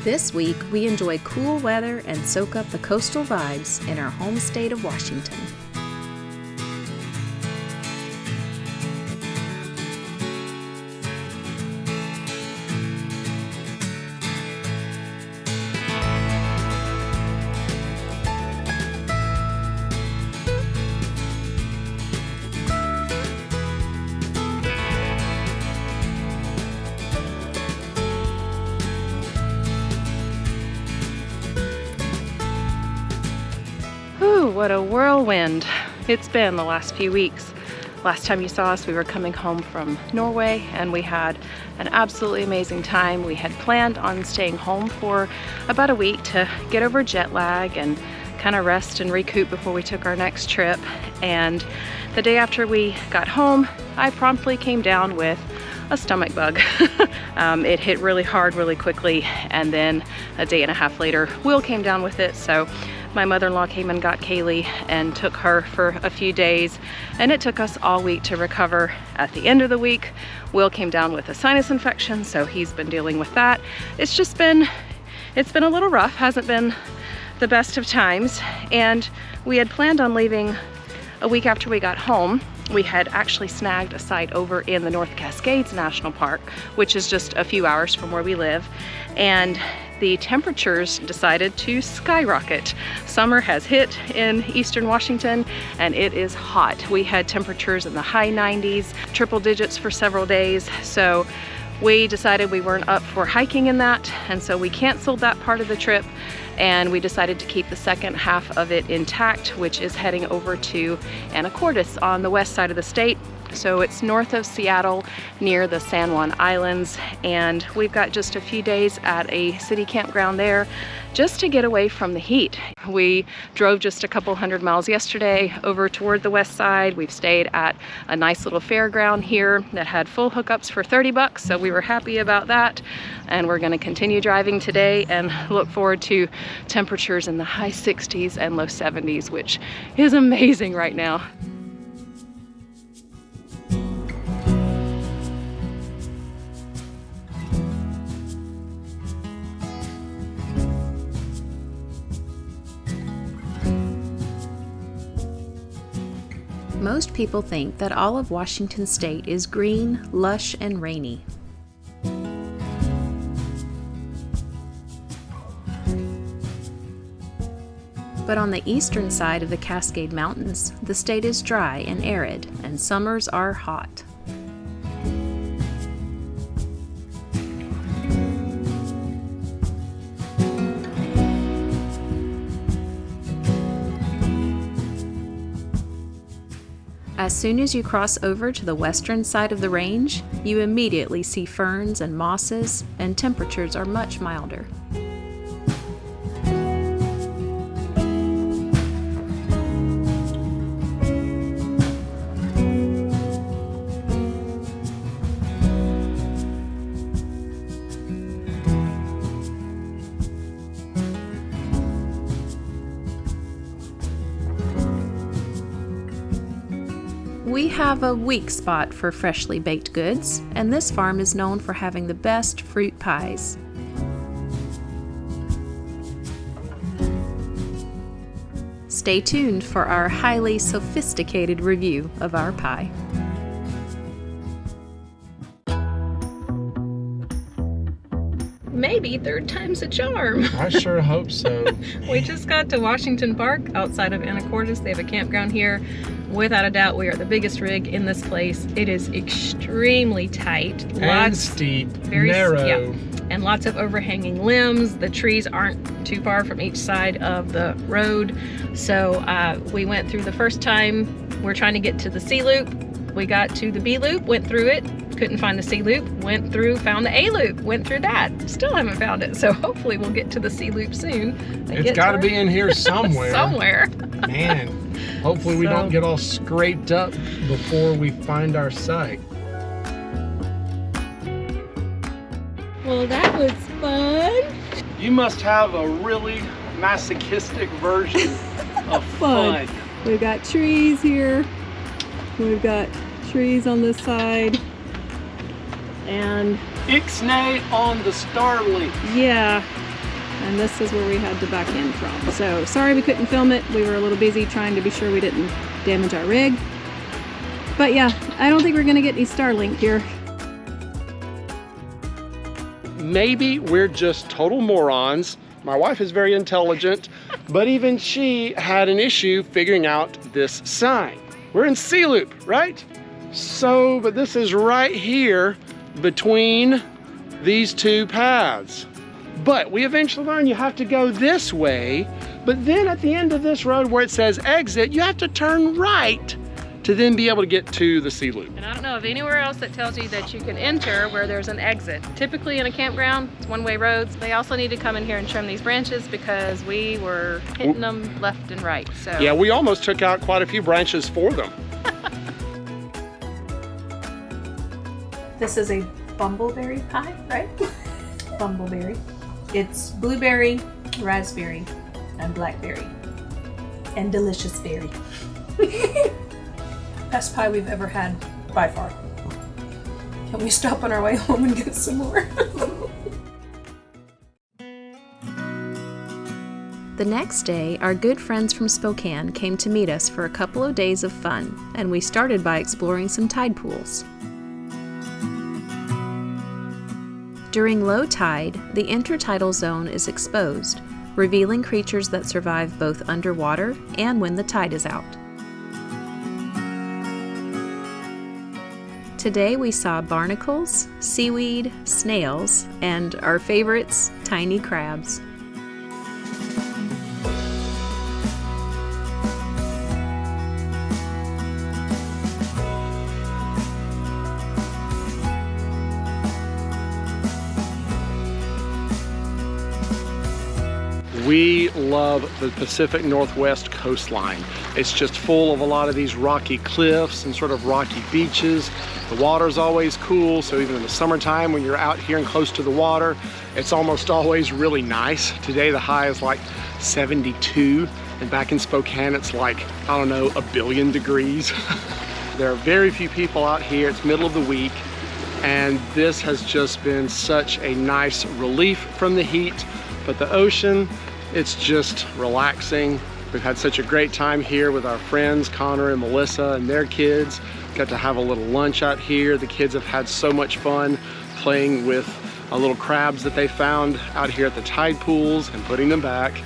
This week, we enjoy cool weather and soak up the coastal vibes in our home state of Washington. What a whirlwind it's been the last few weeks. Last time you saw us, we were coming home from Norway and we had an absolutely amazing time. We had planned on staying home for about a week to get over jet lag and kind of rest and recoup before we took our next trip. And the day after we got home, I promptly came down with a stomach bug. It hit really hard really quickly, and then a day and a half later, Will came down with it. So my mother-in-law came and got Kaylee and took her for a few days, and it took us all week to recover. At the end of the week, Will came down with a sinus infection, so he's been dealing with that. It's been a little rough, hasn't been the best of times, and we had planned on leaving a week after we got home. We had actually snagged a site over in the North Cascades National Park, which is just a few hours from where we live, and the temperatures decided to skyrocket. Summer has hit in eastern Washington and it is hot. We had temperatures in the high 90s, triple digits for several days. So we decided we weren't up for hiking in that, and so we canceled that part of the trip, and we decided to keep the second half of it intact, which is heading over to Anacortes on the west side of the state. So it's north of Seattle near the San Juan Islands, and we've got just a few days at a city campground there just to get away from the heat. We drove just a couple hundred miles yesterday over toward the west side. We've stayed at a nice little fairground here that had full hookups for 30 bucks, so we were happy about that. And we're gonna continue driving today and look forward to temperatures in the high 60s and low 70s, which is amazing right now. Most people think that all of Washington state is green, lush, and rainy. But on the eastern side of the Cascade Mountains, the state is dry and arid, and summers are hot. As soon as you cross over to the western side of the range, you immediately see ferns and mosses, and temperatures are much milder. We have a weak spot for freshly baked goods, and this farm is known for having the best fruit pies. Stay tuned for our highly sophisticated review of our pie. Maybe third time's a charm. I sure hope so. We just got to Washington Park outside of Anacortes. They have a campground here. Without a doubt, we are the biggest rig in this place. It is extremely tight. And steep, narrow. Yeah, and lots of overhanging limbs. The trees aren't too far from each side of the road. So we went through the first time. We're trying to get to the C loop. We got to the B loop, went through it, couldn't find the C loop, went through, found the A loop, went through that. Still haven't found it. So hopefully we'll get to the C loop soon. It's got to be in here somewhere. Somewhere. Man, hopefully we don't get all scraped up before we find our site. Well, that was fun. You must have a really masochistic version of fun. We've got trees here. We've got trees on this side. And Ixnay on the Starlink. Yeah, and this is where we had to back in from. So sorry we couldn't film it. We were a little busy trying to be sure we didn't damage our rig. But yeah, I don't think we're gonna get any Starlink here. Maybe we're just total morons. My wife is very intelligent, but even she had an issue figuring out this sign. We're in C Loop, right? So, but this is right here between these two paths. But we eventually learn you have to go this way, but then at the end of this road where it says exit, you have to turn right to then be able to get to the C Loop. And I don't know of anywhere else that tells you that you can enter where there's an exit. Typically in a campground, it's one-way roads. They also need to come in here and trim these branches because we were hitting them left and right. So yeah, we almost took out quite a few branches for them. This is a bumbleberry pie, right? Bumbleberry. It's blueberry, raspberry, and blackberry. And delicious berry. Best pie we've ever had, by far. Can we stop on our way home and get some more? The next day, our good friends from Spokane came to meet us for a couple of days of fun, and we started by exploring some tide pools. During low tide, the intertidal zone is exposed, revealing creatures that survive both underwater and when the tide is out. Today we saw barnacles, seaweed, snails, and our favorites, tiny crabs. We love the Pacific Northwest coastline. It's just full of a lot of these rocky cliffs and sort of rocky beaches. The water's always cool, so even in the summertime when you're out here and close to the water, it's almost always really nice. Today the high is like 72, and back in Spokane it's like, I don't know, 1 billion degrees. There are very few people out here. It's middle of the week, and this has just been such a nice relief from the heat. But the ocean, it's just relaxing. We've had such a great time here with our friends, Connor and Melissa and their kids. Got to have a little lunch out here. The kids have had so much fun playing with little crabs that they found out here at the tide pools and putting them back.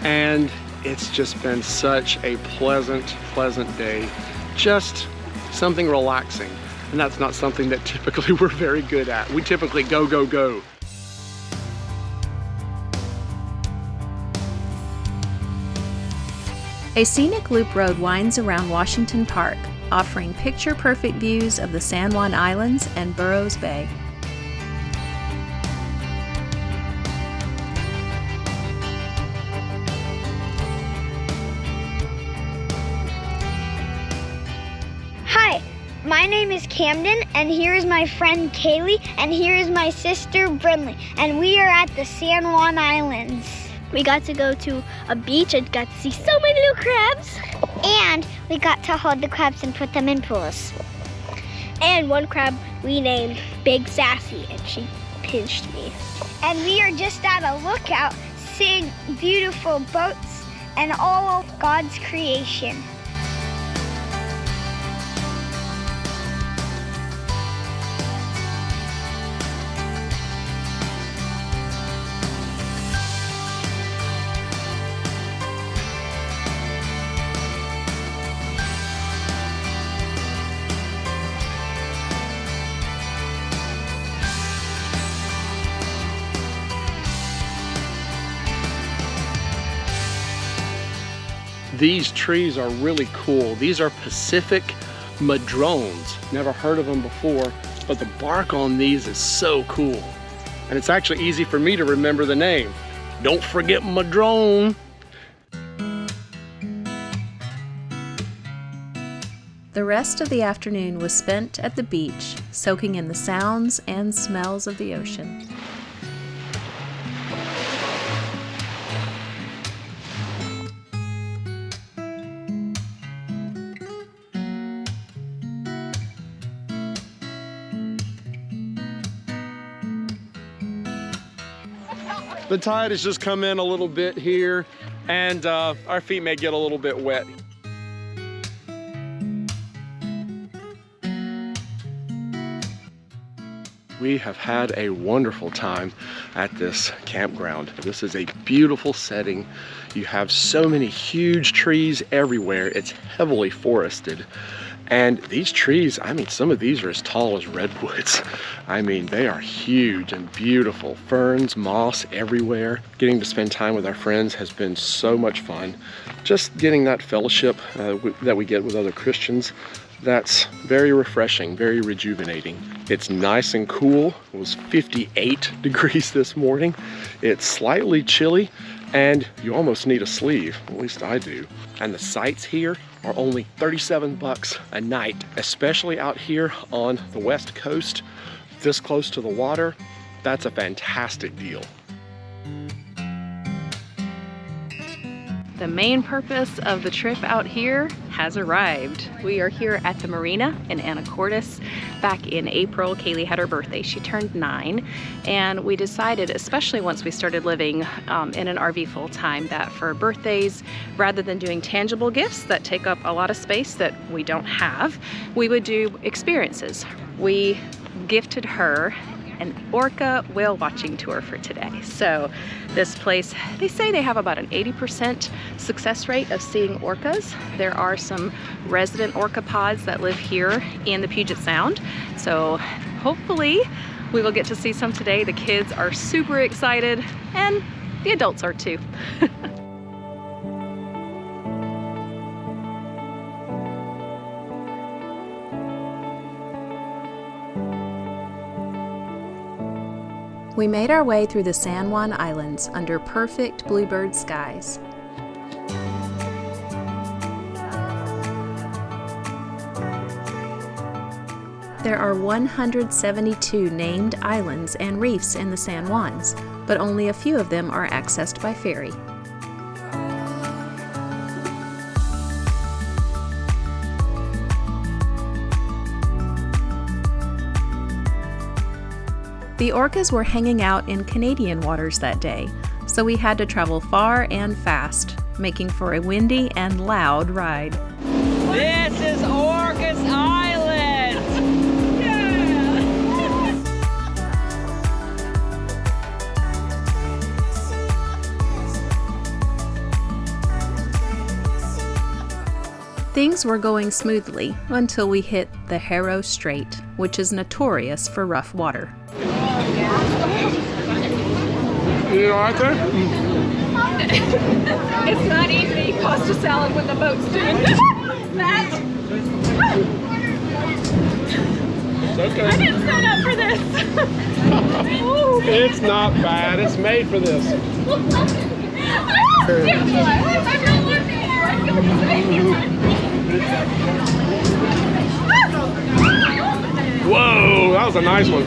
And it's just been such a pleasant day. Just something relaxing. And that's not something that typically we're very good at. We typically go, go, go. A scenic loop road winds around Washington Park, offering picture-perfect views of the San Juan Islands and Burroughs Bay. Hi, my name is Camden, and here is my friend Kaylee, and here is my sister Brinley, and we are at the San Juan Islands. We got to go to a beach and got to see so many little crabs. And we got to hold the crabs and put them in pools. And one crab we named Big Sassy, and she pinched me. And we are just at a lookout, seeing beautiful boats and all of God's creation. These trees are really cool. These are Pacific madrones. Never heard of them before, but the bark on these is so cool. And it's actually easy for me to remember the name. Don't forget madrone. The rest of the afternoon was spent at the beach, soaking in the sounds and smells of the ocean. The tide has just come in a little bit here, and our feet may get a little bit wet. We have had a wonderful time at this campground. This is a beautiful setting. You have so many huge trees everywhere. It's heavily forested. And these trees, I mean, some of these are as tall as redwoods. I mean, they are huge and beautiful. Ferns, moss everywhere. Getting to spend time with our friends has been so much fun. Just getting that fellowship that we get with other Christians, that's very refreshing, very rejuvenating. It's nice and cool. It was 58 degrees this morning. It's slightly chilly, and you almost need a sleeve, at least I do. And the sites here are only 37 bucks a night, especially out here on the West Coast, this close to the water. That's a fantastic deal. The main purpose of the trip out here has arrived. We are here at the marina in Anacortes. Back in April, Kaylee had her birthday. She turned 9, and we decided, especially once we started living in an RV full time, that for birthdays, rather than doing tangible gifts that take up a lot of space that we don't have, we would do experiences. We gifted her an orca whale watching tour for today. So this place, they say they have about an 80% success rate of seeing orcas. There are some resident orca pods that live here in the Puget Sound. So hopefully we will get to see some today. The kids are super excited, and the adults are too. We made our way through the San Juan Islands under perfect bluebird skies. There are 172 named islands and reefs in the San Juans, but only a few of them are accessed by ferry. The orcas were hanging out in Canadian waters that day, so we had to travel far and fast, making for a windy and loud ride. This is Orcas Island! Yeah! Things were going smoothly until we hit the Harrow Strait, which is notorious for rough water. You all right there? It's not easy to eat pasta salad when the boat's doing that. It's okay. I didn't sign up for this. It's not bad. It's made for this. Whoa, that was a nice one.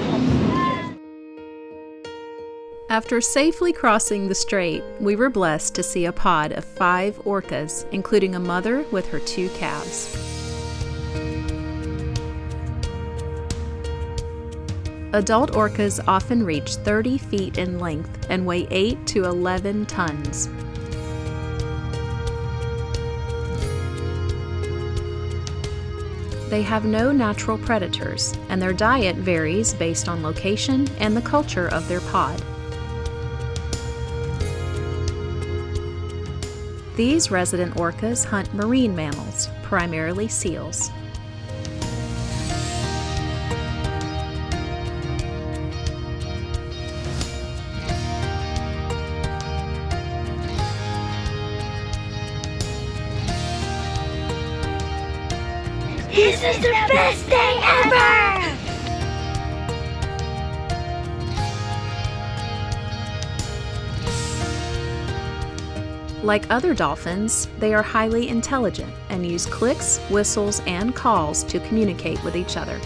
After safely crossing the strait, we were blessed to see a pod of 5 orcas, including a mother with her 2 calves. Adult orcas often reach 30 feet in length and weigh 8 to 11 tons. They have no natural predators, and their diet varies based on location and the culture of their pod. These resident orcas hunt marine mammals, primarily seals. This is the best day ever! Like other dolphins, they are highly intelligent and use clicks, whistles, and calls to communicate with each other.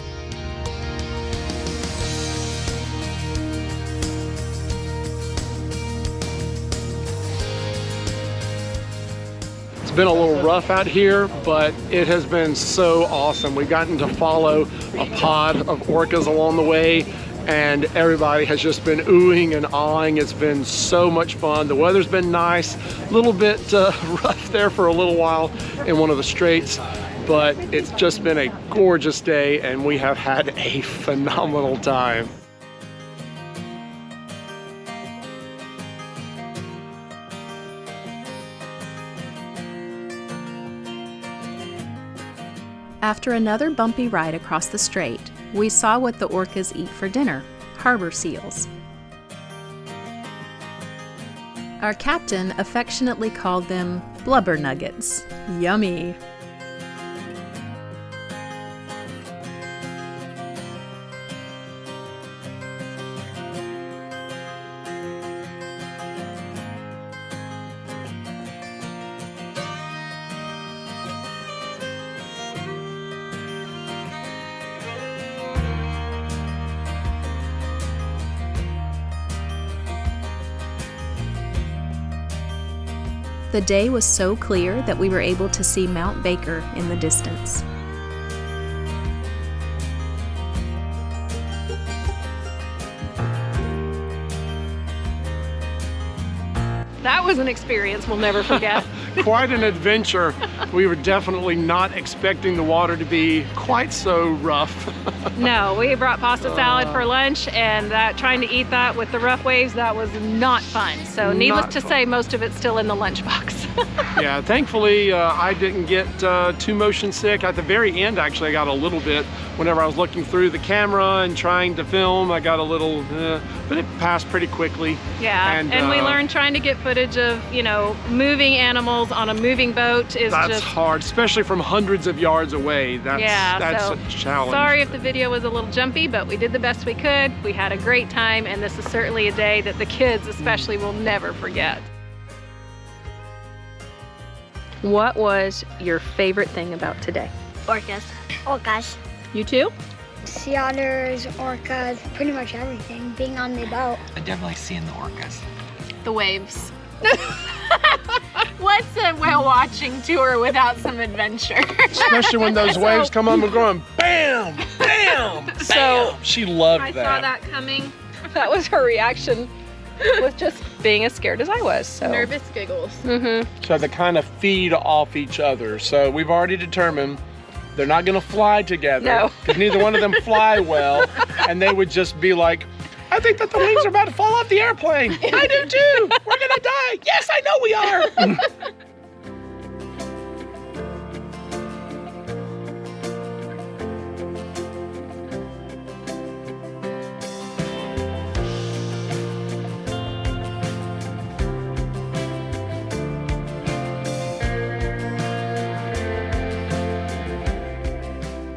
It's been a little rough out here, but it has been so awesome. We've gotten to follow a pod of orcas along the way. and everybody has just been oohing and awing. It's been so much fun. The weather's been nice, a little bit rough there for a little while in one of the straits, but it's just been a gorgeous day and we have had a phenomenal time. After another bumpy ride across the strait, we saw what the orcas eat for dinner: harbor seals. Our captain affectionately called them blubber nuggets. Yummy! The day was so clear that we were able to see Mount Baker in the distance. That was an experience we'll never forget. Quite an adventure. We were definitely not expecting the water to be quite so rough. No, we brought pasta salad for lunch, and trying to eat that with the rough waves, that was not fun. So needless to say, most of it's still in the lunchbox. Yeah, thankfully I didn't get too motion sick. At the very end, actually, I got a little bit. Whenever I was looking through the camera and trying to film, I got a little, but it passed pretty quickly. Yeah, and we learned trying to get footage of, moving animals on a moving boat is that's just hard, especially from hundreds of yards away. That's a challenge. Sorry if the video was a little jumpy, but we did the best we could. We had a great time, and this is certainly a day that the kids especially will never forget. What was your favorite thing about today? Orcas. Orcas. You too? Sea otters, orcas, pretty much everything. Being on the boat. I definitely seeing the orcas. The waves. What's a whale watching tour without some adventure? Especially when those waves come up and going bam, bam, bam. So she loved I that. saw that coming. That was her reaction, with just being as scared as I was. So Nervous giggles. So they kind of feed off each other. So we've already determined they're not going to fly together. No. Because neither one of them fly well. And they would just be like, I think that the wings are about to fall off the airplane. I do too. We're going to die. Yes, I know we are.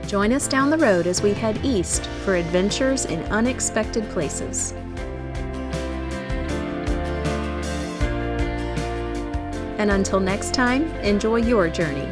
Join us down the road as we head east for adventures in unexpected places. And until next time, enjoy your journey.